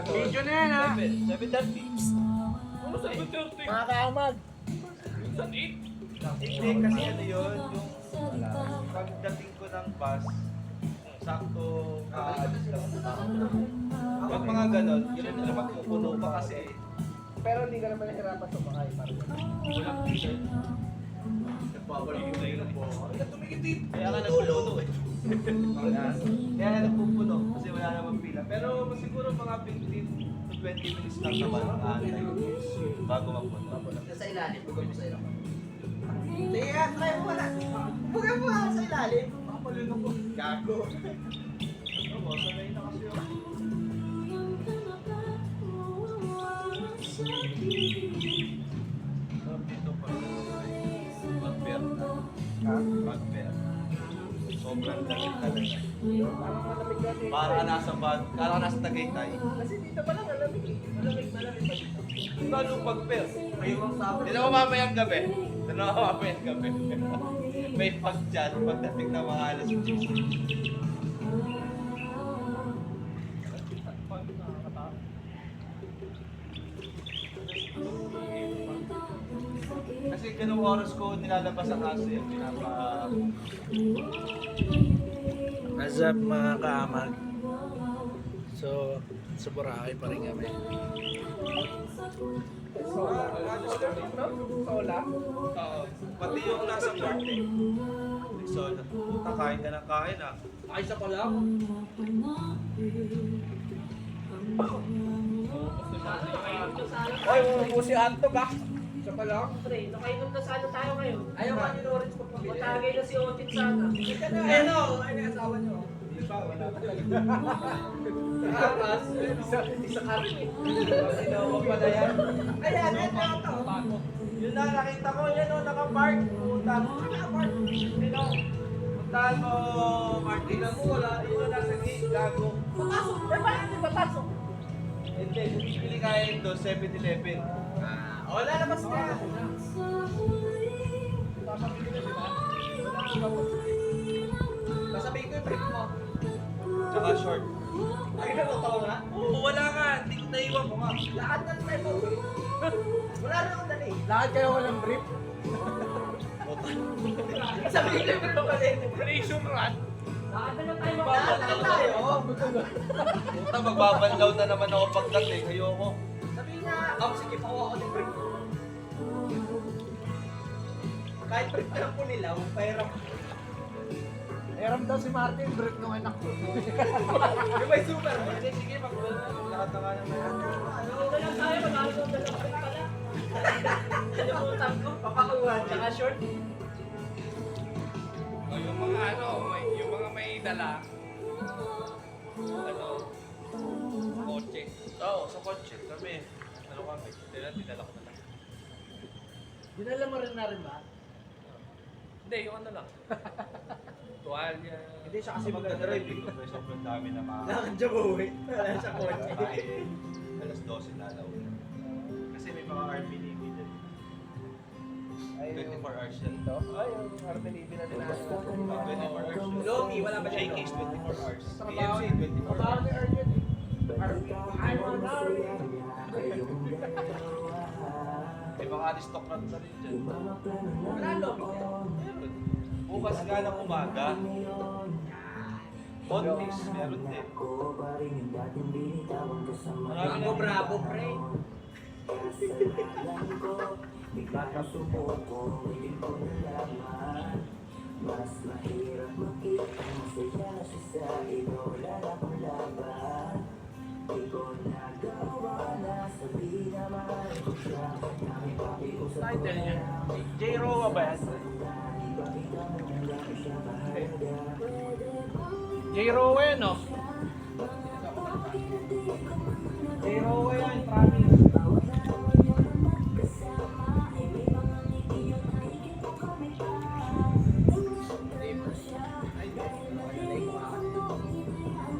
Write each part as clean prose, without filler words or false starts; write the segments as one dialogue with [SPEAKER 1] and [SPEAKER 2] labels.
[SPEAKER 1] Video na yan, ha?
[SPEAKER 2] 7:30.
[SPEAKER 1] Mga kaamag.
[SPEAKER 2] Hindi, kasi ano yun, yung pagdating ko ng bus, sakto, aalis lang ako. Pag mga ganon, yun na naman pupuno pa kasi.
[SPEAKER 1] Pero hindi ka naman nahirapan sumakay.
[SPEAKER 2] Walang ticket. Nagpapaliw na yun po. Kaya ka nagpupuno eh. Kaya nga nagpupuno kasi wala namang pila. Pero siguro mga 15 to 20 minutes lang naman ang aantay bago magpuno.
[SPEAKER 3] Sa ilalim, bugay mo sa ilalim. Sige, try mo na. Bugay mo sa ilalim.
[SPEAKER 2] Makapalun ako. Gago. Ano, sanay na kasi ako. Dito pa mag-bear na. Mag-bear. Sobrang lamig talaga. Para nasa bag, para nasa Tagaytay.
[SPEAKER 1] Kasi dito pa lang, alamig eh. Malamig pa dito.
[SPEAKER 2] Paano pag-bear? Hindi mo mamayang gabi. Hindi mo mamayang gabi. May pag dyan, pagdating na mga alas 10. Kasi ganung oras ko nilalabas ang aso yun,
[SPEAKER 1] What's up mga kaamag? So, sa Boracay pa rin kami. Sola?
[SPEAKER 2] Oo. Pati yung nasa court eh. So, puta, kain ka ng kain ah.
[SPEAKER 3] Ay, isa pa lang.
[SPEAKER 1] Oy, umupo si Antog ah. Isa pa lang.
[SPEAKER 4] Pre, nakainom na sana tayo ngayon.
[SPEAKER 3] Ayaw ka ni Lawrence pagpabili.
[SPEAKER 4] Matagay na si Otit sana.
[SPEAKER 3] Ayun o, ayun ang asawa niyo.
[SPEAKER 2] Di ba? Wala pa
[SPEAKER 3] Tapos, isa ka rin eh.
[SPEAKER 2] Sinawag pa na yan.
[SPEAKER 3] Ayan, ito ito.
[SPEAKER 2] Yun na, nakita ko yan o, naka-park. Puta. Naka-park. Yun o. Puntahan mo, Mark. Tingnan mo, wala. Yun o, nasa gate. Gago.
[SPEAKER 4] Papasok! Eh, bakit hindi papasok?
[SPEAKER 2] Hindi, bibili kain doon, 7-Eleven.
[SPEAKER 3] O, lalabas ka. Sasabihin ko yung brief mo.
[SPEAKER 2] Tsaka short.
[SPEAKER 3] Ay, natatawa nga.
[SPEAKER 2] Oo, wala ka. Hindi ko naiwan mo nga.
[SPEAKER 3] Lahat ng tayo mo. Wala rin akong dali.
[SPEAKER 1] Lahat kayo walang brief.
[SPEAKER 3] Sabihin ko yung brief mo kasi.
[SPEAKER 1] Operation Run.
[SPEAKER 4] Lahat na tayo
[SPEAKER 3] Lahat na tayo.
[SPEAKER 2] Puta, magbabanlaw na naman ako pagdating. Ayoko.
[SPEAKER 3] Sabihin niya, sige, pakuha ko ng brief. Kahit brief na lang po nila, pahirap.
[SPEAKER 1] Meron daw si Martin, brief nung anak ko.
[SPEAKER 3] Yung may super.
[SPEAKER 2] Sige, sige, lahat na nga naman.
[SPEAKER 4] Ano na lang tayo, mag-aso na lang pala. Kalimutan ko.
[SPEAKER 3] Papakuha, tsaka short.
[SPEAKER 1] Yung mga ano, yung mga may dala. Ano, kotse.
[SPEAKER 2] Oo, sa kotse. Kami. Ano kami? Dinala ko na lang.
[SPEAKER 1] Dinala mo rin na rin ba?
[SPEAKER 2] Hindi, yung ano lang. Tuwalya.
[SPEAKER 3] Hindi siya kasi
[SPEAKER 2] magdadrive. May sobrang dami na mga...
[SPEAKER 3] Nakadya mo eh. Wala siya kotse.
[SPEAKER 2] Kahit alas 12 lalaw. Kasi may mga RPDB din. 24 hours yan.
[SPEAKER 1] Ito? Ay, yung RPDB na din.
[SPEAKER 2] 24 hours yan.
[SPEAKER 3] Lomi, wala ba siya?
[SPEAKER 2] JK's 24 hours.
[SPEAKER 1] Trabaho.
[SPEAKER 2] PMC 24
[SPEAKER 1] Trabaho
[SPEAKER 2] hours.
[SPEAKER 1] ni Earl yun eh.
[SPEAKER 2] May mga aristocrat na rin dyan.
[SPEAKER 3] Wala lomi.
[SPEAKER 2] Meron. Bukas nga ng umaga. Montis, meron din. Marami
[SPEAKER 3] Bravo, bravo, pre.
[SPEAKER 5] Mas mahirap makita masaya siya sa idolala kong laban. Di ko nagawa na sabi naman ko siya. Nakipakiusap ko
[SPEAKER 1] Title niya.
[SPEAKER 5] na
[SPEAKER 1] J. Roa ba yan? J. Roa yan, no? J. Roa yan, promise.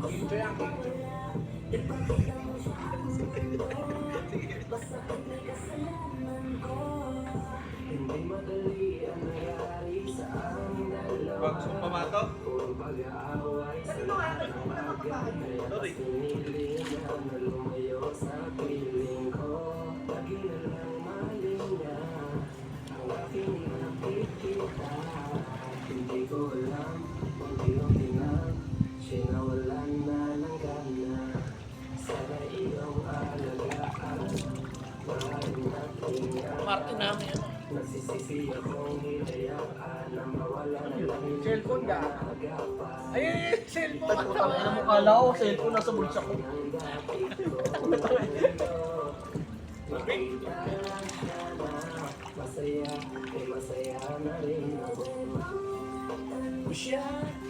[SPEAKER 1] Enjoy ang enjoy.
[SPEAKER 5] Hindi madali ang nangyari sa aming dalawa.
[SPEAKER 2] Pag Gusto mong pamato?
[SPEAKER 3] Sabi mo nga, nagpo mo naman kapakit.
[SPEAKER 2] Sorry.
[SPEAKER 5] Hindi ko alam, unti-unti na sinawalan na ng gana. Sana iyong alagaan, mahalin at ingat.
[SPEAKER 1] Martin namin yan.
[SPEAKER 5] Nagsisisi akong hinayaan na mawala na lang yung
[SPEAKER 1] Cellphone ka?
[SPEAKER 5] agapan.
[SPEAKER 1] Ay, cellphone ka.
[SPEAKER 2] Ano mo kala ko? Cellphone nasa bulsa ko.
[SPEAKER 5] Masaya, masaya na rin ako. Siya,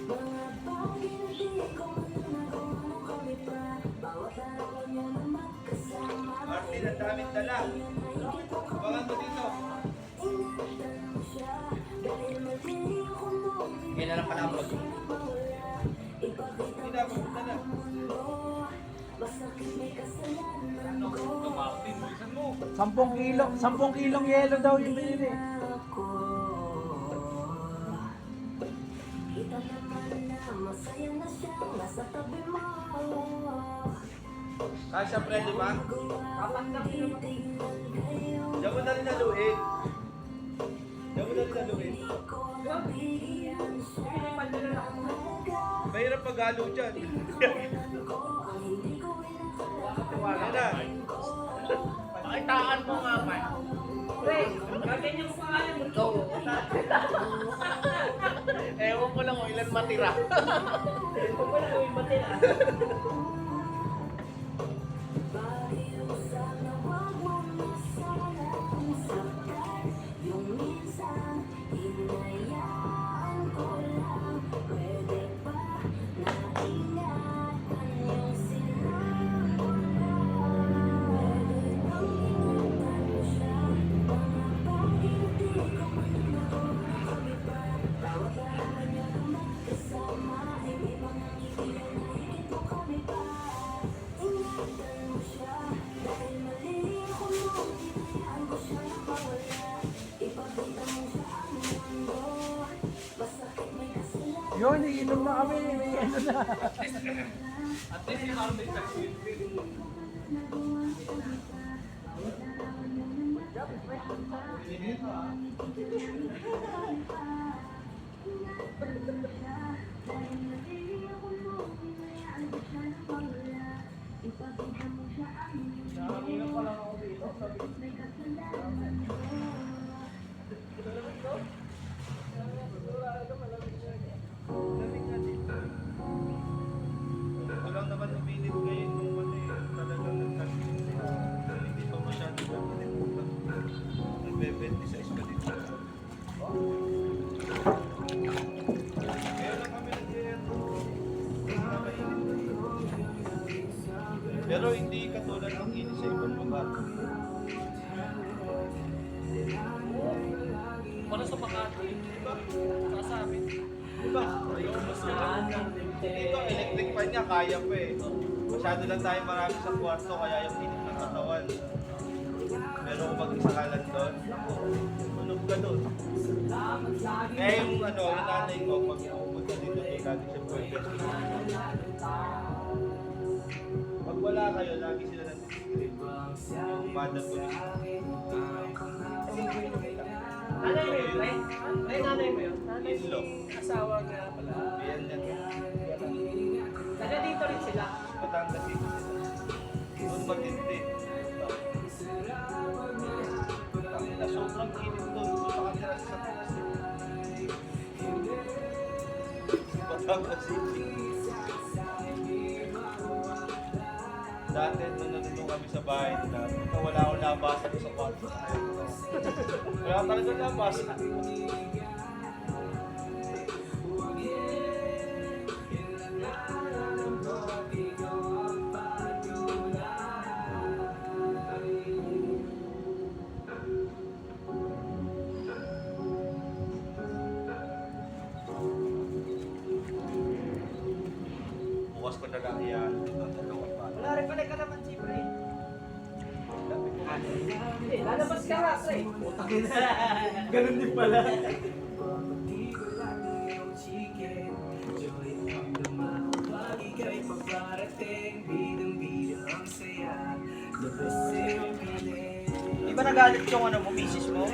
[SPEAKER 5] mga bagay na di ko mananagawa kami pa. Bawat araw niya na magkasama.
[SPEAKER 2] Martin, ang daming dala. Abangan mo dito.
[SPEAKER 5] Ingatan mo siya, dahil mali ako noon.
[SPEAKER 2] Ngayon na lang pala ako.
[SPEAKER 5] Ipakita
[SPEAKER 2] Hindi na, pumunta na.
[SPEAKER 5] basta may kasalanan ko.
[SPEAKER 1] 10 kilong yelo daw yung binili.
[SPEAKER 5] Kita naman na masaya na siya nasa tabi mo.
[SPEAKER 2] Kasya, pre, di ba?
[SPEAKER 5] Titignan kayo.
[SPEAKER 2] Diyan mo na rin naluin. Diyan mo na rin naluin.
[SPEAKER 5] Ko nabigyan siya ng halaga.
[SPEAKER 2] Mahirap pag-halo dyan.
[SPEAKER 5] Ko ang hindi ko
[SPEAKER 2] Yan na.
[SPEAKER 1] Pakitaan mo nga, man.
[SPEAKER 4] Pre, gaganyan mo pa nga yung ikaw.
[SPEAKER 1] Ewan ko lang kung ilan matira.
[SPEAKER 4] Huwag mo lang gawin matira.
[SPEAKER 5] Bahil sana wag mo na sana saktan. Yung minsan hinayaan ko lang. Pwede ba na ingatan yung sinabi mo lang? Pwede bang ingatan mo siya? Mga bagay na di ko mananagawa kami pa. Bawat araw niya na magkasama. Hindi ba nakikita na higit mo kami pa? Ingatan mo siya, dahil mali ako noon, hinayaan ko siya na mawala. Ipakita mo siya ang mundo, masakit may kasalanan.
[SPEAKER 1] Yun, iinom na kami. May ano na.
[SPEAKER 2] At least yung Martin sa Ito lang naman uminit ngayon yung ano eh, talagang nagkasinin. Hindi pa masyado uminit. Nagbe-26 pa dito. Ngayon lang kami nag-aircon. Pero hindi katulad ng init sa ibang lugar.
[SPEAKER 4] Para sa Makati, di ba? Para sa amin.
[SPEAKER 2] Diba? Dito, electric fan niya, kaya pa eh. Masyado lang tayo marami sa kwarto, kaya yung init ng katawan. Pero kung mag-isa ka lang doon, naku, tulog ka doon. Kaya yung ano, yung nanay ko, pag pupunta dito, eh, lagi siya pwede. Pag wala kayo, lagi sila nandisigrip. Yung mother ko rin.
[SPEAKER 4] Nanay mo yun, Ray? Ray, nanay mo yun? Nanay mo
[SPEAKER 2] In-law.
[SPEAKER 4] asawa nga pala.
[SPEAKER 2] Ayan yan.
[SPEAKER 4] Taga dito rin sila.
[SPEAKER 2] Batangas dito sila. Doon matindi. Na sobrang init doon. Doon nakatira sa taas. Batangas City. Dati nung nandun kami sa bahay nila, wala akong labasan sa kwarto. Wala talaga labasan. Bukas ko na lang yan.
[SPEAKER 4] Wala rin pala ka naman si Ray. Hindi, lalabas ka nga, Ray.
[SPEAKER 2] Ganun din pala.
[SPEAKER 3] ba nagalit yung ano mo, misis mo?